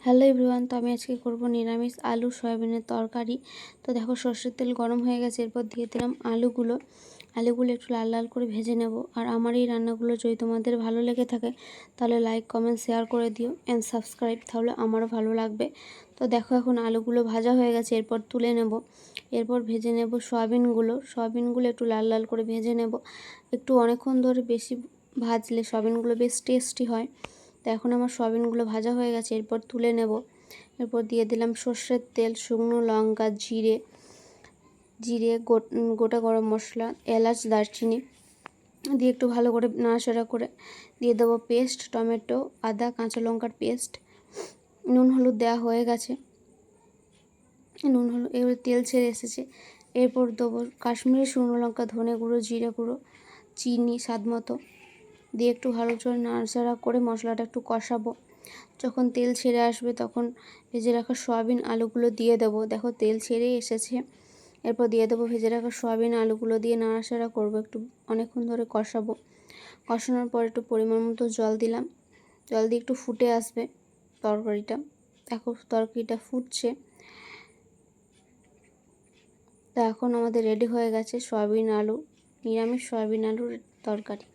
Hello everyone, তো আমি আজকে করব নিরামিষ আলু সয়াবিনের তরকারি। তো দেখো সর্ষের তেল গরম হয়ে গেছে, এরপর দিয়ে দিলাম আলুগুলো একটু লাল লাল করে ভেজে নেব। আর আমার এই রান্নাগুলো যদি তোমাদের ভালো লেগে থাকে তাহলে লাইক কমেন্ট শেয়ার করে দিও অ্যান্ড সাবস্ক্রাইব, তাহলে আমারও ভালো লাগবে। তো দেখো এখন আলুগুলো ভাজা হয়ে গেছে, এরপর তুলে নেব। এরপর ভেজে নেব সয়াবিনগুলো একটু লাল লাল করে ভেজে নেব। একটু অনেকক্ষণ ধরে বেশি ভাজলে সয়াবিনগুলো বেশ টেস্টি হয়। তো এখন আমার সয়াবিনগুলো ভাজা হয়ে গেছে, এরপর তুলে নেব। এরপর দিয়ে দিলাম সর্ষের তেল, শুকনো লঙ্কা, জিরে গোটা গরম মশলা, এলাচ, দারচিনি দিয়ে একটু ভালো করে নাড়াচাড়া করে দিয়ে দেবো পেস্ট, টমেটো, আদা, কাঁচা লঙ্কার পেস্ট। নুন হলুদ দেওয়া হয়ে গেছে, এবার তেল ছেড়ে এসেছে। এরপর দেবো কাশ্মীরি শুকনো লঙ্কা, ধনে গুঁড়ো, জিরে গুঁড়ো, চিনি স্বাদ মতো দিয়ে একটু ভালো করে নাড়াচাড়া করে মশলাটা একটু কষাবো। যখন তেল ছেড়ে আসবে তখন ভেজে রাখা সয়াবিন আলুগুলো দিয়ে দেবো। দেখো তেল ছেড়েই এসেছে। এরপর দিয়ে দেবো ভেজে রাখা সয়াবিন আলুগুলো দিয়ে নাড়াচাড়া করবো, একটু অনেকক্ষণ ধরে কষাবো। কষানোর পর একটু পরিমাণ মতো জল দিলাম, জল দিয়ে একটু ফুটে আসবে তরকারিটা। দেখো তরকারিটা ফুটছে। তো এখন আমাদের রেডি হয়ে গেছে নিরামিষ সয়াবিন আলুর তরকারি।